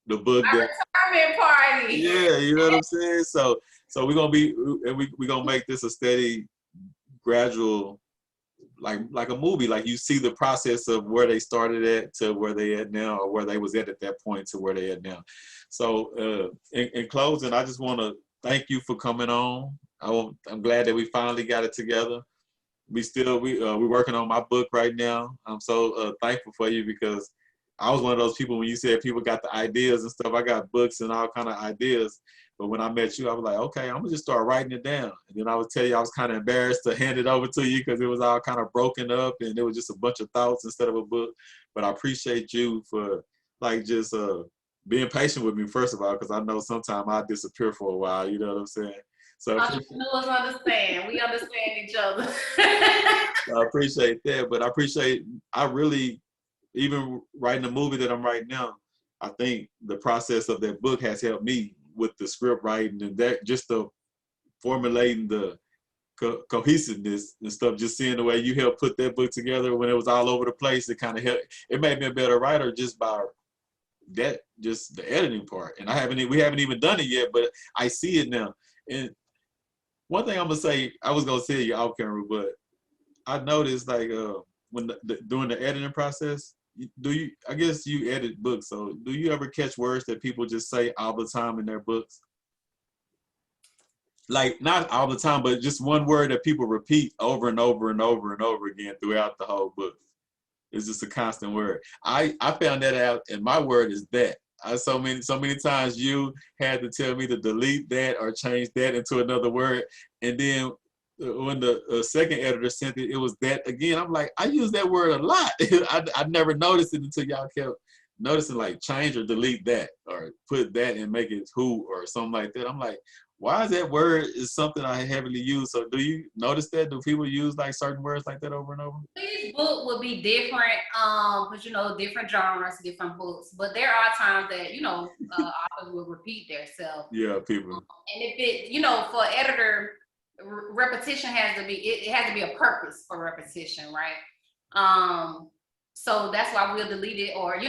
the book. Our retirement party. Yeah, you know what I'm saying. So we're gonna be, and we're gonna make this a steady, gradual, like a movie. Like you see the process of where they started at to where they at now, or where they was at that point to where they at now. So in closing, I just want to thank you for coming on. I'm glad that we finally got it together. We're working on my book right now. I'm so thankful for you, because I was one of those people when you said people got the ideas and stuff. I got books and all kind of ideas. But when I met you, I was like, okay, I'm gonna just start writing it down. And then I would tell you I was kind of embarrassed to hand it over to you because it was all kind of broken up and it was just a bunch of thoughts instead of a book. But I appreciate you for just being patient with me, first of all, because I know sometimes I disappear for a while. You know what I'm saying? So entrepreneurs understand. We understand each other. I appreciate that, but I really, even writing the movie that I'm writing now, I think the process of that book has helped me with the script writing and that, just the formulating the cohesiveness and stuff. Just seeing the way you helped put that book together when it was all over the place, it kind of helped. It made me a better writer just by that, just the editing part. And we haven't even done it yet, but I see it now. And one thing I'm gonna say, I was gonna say you off camera, but I noticed like when during the editing process, I guess you edit books, so do you ever catch words that people just say all the time in their books? like not all the time, but just one word that people repeat over and over and over and over again throughout the whole book. It's just a constant word. I found that out, and my word is that. So many times you had to tell me to delete that or change that into another word, and then when the second editor sent it, it was that again. I'm like, I use that word a lot. I never noticed it until y'all kept noticing, like change or delete that or put that and make it who or something like that. I'm like, why is that word is something I heavily use? So do you notice that? Do people use like certain words like that over and over? Each book will be different, but different genres, different books. But there are times that authors will repeat themselves. Yeah, people. And if it, for editor, repetition has to be. It has to be a purpose for repetition, right? So that's why we'll delete it or,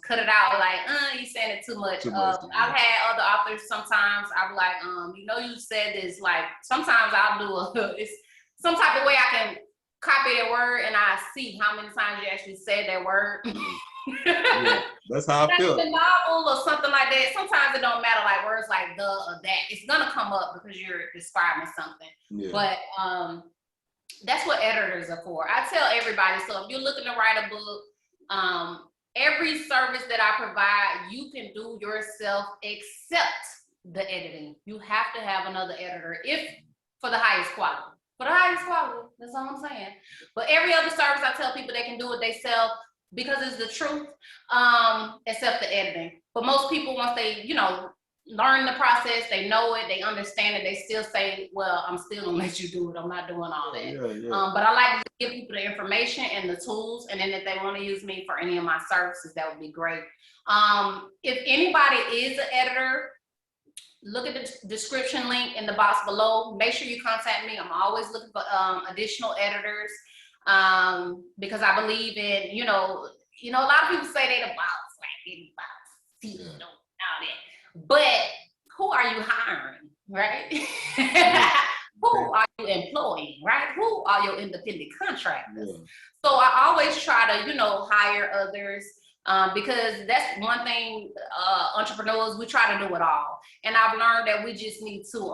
cut it out. Like, you saying it too much. Yeah. I've had other authors sometimes. I'm like, you said this. Like, sometimes I'll do it's some type of way I can copy that word and I see how many times you actually said that word. Yeah, that's how I feel. The novel or something like that. Sometimes it don't matter, like words like the or that. It's gonna come up because you're describing something. Yeah. But that's what editors are for. I tell everybody, so if you're looking to write a book, every service that I provide, you can do yourself except the editing. You have to have another editor for the highest quality. For the highest quality, that's all I'm saying. But every other service, I tell people they can do it themselves because it's the truth, except the editing. But most people, once they, learn the process, they know it, they understand it, they still say, well, I'm still gonna let you do it. I'm not doing all that. Yeah. But I like to give people the information and the tools, and then if they want to use me for any of my services, that would be great. If anybody is an editor, look at the description link in the box below. Make sure you contact me. I'm always looking for additional editors because I believe in, a lot of people say they the boss, like they the boss, CEO, all that. But who are you hiring, right? Who are you employing, right? Who are your independent contractors? Yeah. So I always try to, hire others because that's one thing, entrepreneurs, we try to do it all. And I've learned that we just need to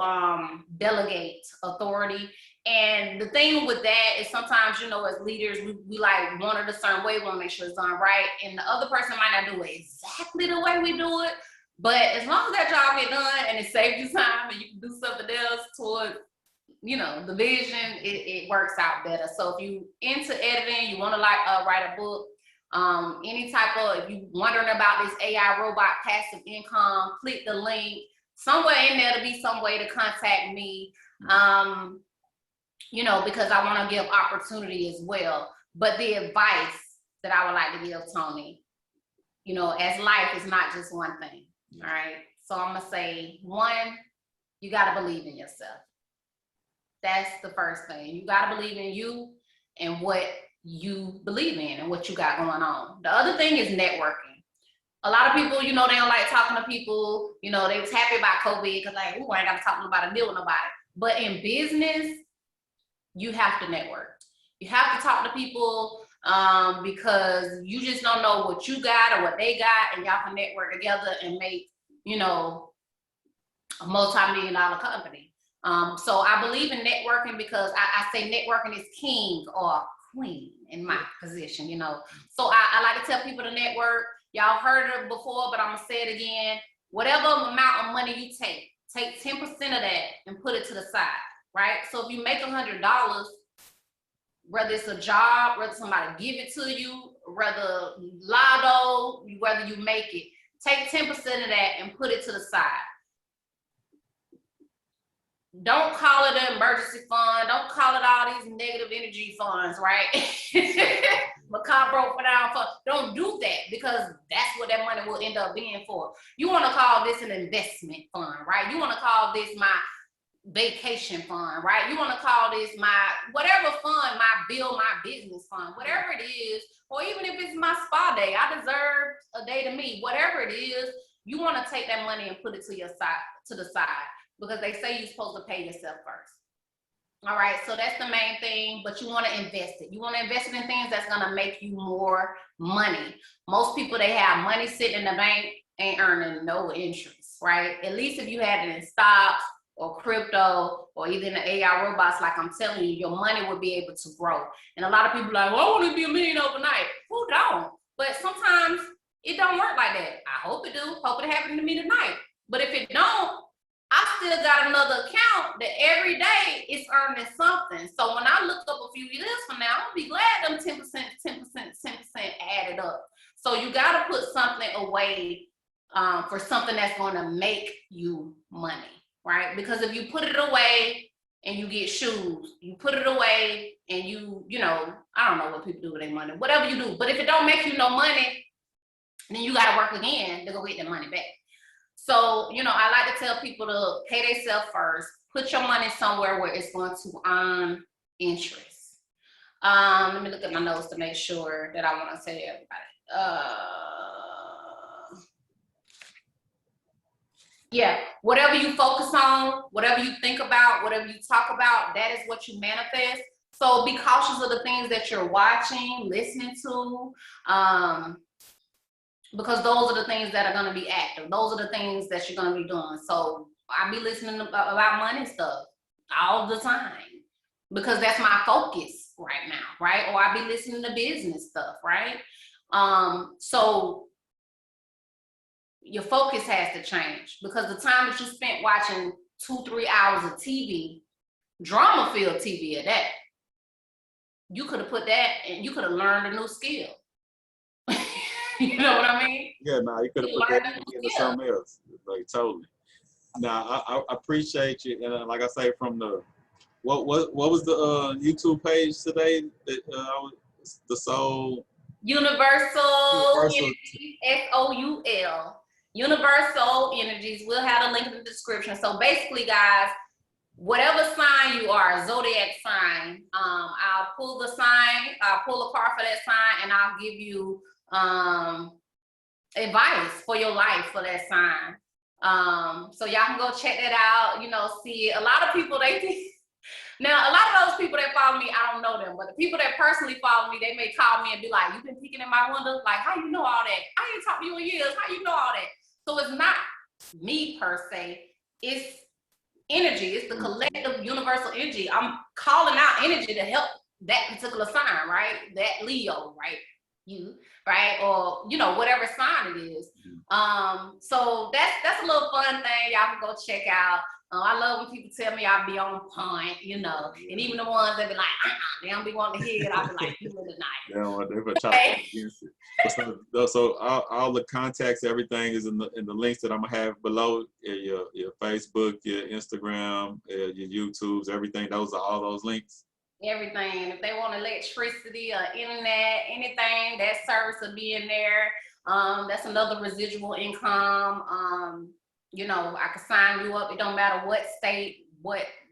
delegate authority. And the thing with that is sometimes, as leaders, we like want it a certain way, we want to make sure it's done right. And the other person might not do it exactly the way we do it. But as long as that job get done and it saves you time and you can do something else toward, the vision, it works out better. So if you into editing, you want to write a book, any type of, if you wondering about this AI robot passive income, click the link. Somewhere in there to be some way to contact me, because I want to give opportunity as well. But the advice that I would like to give Tony, as life is not just one thing. All right. So I'm going to say, one, you got to believe in yourself. That's the first thing. You got to believe in you and what you believe in and what you got going on. The other thing is networking. A lot of people, they don't like talking to people. They was happy about COVID because I ain't got to talk to nobody, deal with nobody. But in business, you have to network. You have to talk to people because you just don't know what you got or what they got, and y'all can network together and make, a multi-million-dollar company. So I believe in networking because I say networking is king or queen in my position, So I like to tell people to network. Y'all heard it before, but I'm gonna say it again. Whatever amount of money you take 10% of that and put it to the side, right? So if you make $100, whether it's a job, whether somebody give it to you, whether lotto, whether you make it, take 10% of that and put it to the side. Don't call it an emergency fund. Don't call it all these negative energy funds, right? Macabre down fund. Don't do that because that's what that money will end up being for. You want to call this an investment fund, right? You want to call this my vacation fund, right? You want to call this my whatever fund, my build my business fund, whatever it is, or even if it's my spa day, I deserve a day to me, whatever it is, you want to take that money and put it to the side because they say you're supposed to pay yourself first. All right, so that's the main thing, but you want to invest it. You want to invest it in things that's going to make you more money. Most people, they have money sitting in the bank, ain't earning no interest, right? At least if you had it in stocks, or crypto or even the AI robots, like I'm telling you, your money will be able to grow. And a lot of people are like, well, I want to be a million overnight. Who don't? But sometimes it don't work like that. I hope it do. Hope it happened to me tonight. But if it don't, I still got another account that every day it's earning something. So when I look up a few years from now, I'll be glad them 10%, 10%, 10% added up. So you got to put something away for something that's going to make you money, right? Because if you put it away and you get shoes, you put it away and you know, I don't know what people do with their money, whatever you do. But if it don't make you no money, then you got to work again to go get the money back. So, you know, I like to tell people to pay themselves first, put your money somewhere where it's going to earn interest. Let me look at my notes to make sure that I want to say to everybody. Yeah, whatever you focus on, whatever you think about, whatever you talk about, that is what you manifest. So be cautious of the things that you're watching, listening to, because those are the things that are going to be active. Those are the things that you're going to be doing. So I be listening about money stuff all the time because that's my focus right now, right? Or I be listening to business stuff, right? So your focus has to change because the time that you spent watching 2-3 hours of TV, drama-filled TV at that, you could have put that and you could have learned a new skill. You know what I mean? Yeah, no, you could have put that into something else. Like totally. Now I appreciate you, and like I say, from the what was the YouTube page today? That the Soul Universal Energies, SOUL. Universal Energies. We'll have a link in the description. So basically, guys, whatever sign you are, zodiac sign, I'll pull the sign, I'll pull a card for that sign, and I'll give you advice for your life for that sign. So y'all can go check that out, you know, see it. A lot of people, they think, now a lot of those people that follow me, I don't know them, but the people that personally follow me, they may call me and be like, you've been peeking in my window? Like, how you know all that? I ain't talked to you in years. How you know all that? So it's not me per se, it's energy. It's the collective universal energy. I'm calling out energy to help that particular sign, right? That Leo, right? You, right? Or, you know, whatever sign it is. So that's a little fun thing y'all can go check out. I love when people tell me I be on point, you know, and even the ones that be like, they don't be wanting to hear it. I'll be like, you really nice. They don't want to try to against it. So all the contacts, everything is in the links that I'm gonna have below. Your Facebook, your Instagram, your YouTubes, everything. Those are all those links. Everything. If they want electricity or internet, anything, that service will be in there. That's another residual income. You know, I can sign you up. It don't matter what state,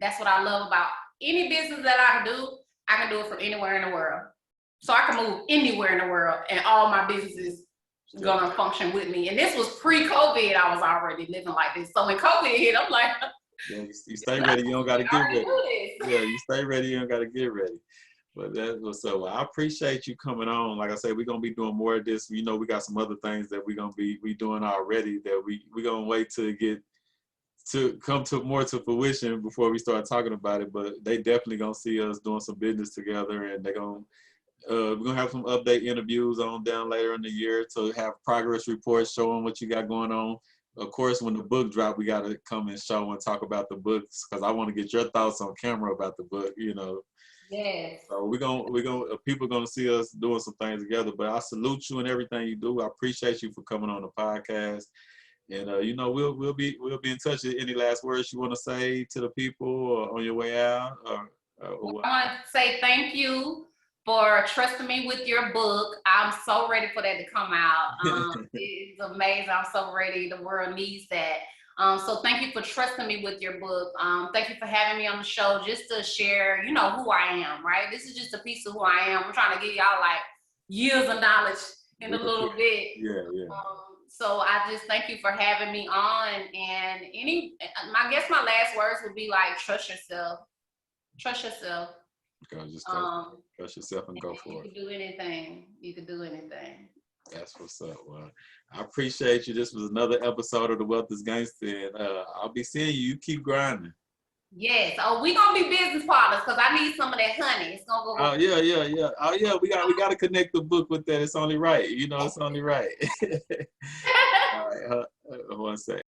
that's what I love about any business that I can do it from anywhere in the world. So I can move anywhere in the world and all my businesses gonna function with me. And this was pre-COVID. I was already living like this. So when COVID hit, I'm like, yeah, you stay ready, you don't gotta get ready. Yeah, you stay ready, you don't gotta get ready. But that's what's up. Well, I appreciate you coming on. Like I said, we're gonna be doing more of this. You know, we got some other things that we're gonna be doing already that we're gonna wait to come to more to fruition before we start talking about it. But they definitely gonna see us doing some business together, and they're gonna we're gonna have some update interviews on down later in the year to have progress reports showing what you got going on. Of course, when the book drop, we gotta come and show and talk about the books because I want to get your thoughts on camera about the book. You know. Yes. So we're gonna people are gonna see us doing some things together. But I salute you and everything you do. I appreciate you for coming on the podcast. And you know, we'll be in touch. Any last words you want to say to the people or on your way out? I want to say thank you for trusting me with your book. I'm so ready for that to come out. It's amazing. I'm so ready. The world needs that. So thank you for trusting me with your book. Thank you for having me on the show just to share, you know, who I am, right? This is just a piece of who I am. I'm trying to give y'all like years of knowledge in a little bit. Yeah. So I just thank you for having me on. And I guess my last words would be like, trust yourself. Trust yourself. Okay, just trust yourself and go for it. You can do anything. You can do anything. That's what's up. Well, I appreciate you. This was another episode of The Wealth is Gangsta, and I'll be seeing you. You keep grinding. Yes. Oh, we gonna be business partners because I need some of that honey. It's gonna go. Oh yeah. Oh yeah, we got to connect the book with that. It's only right. You know, it's only right. All right, one second.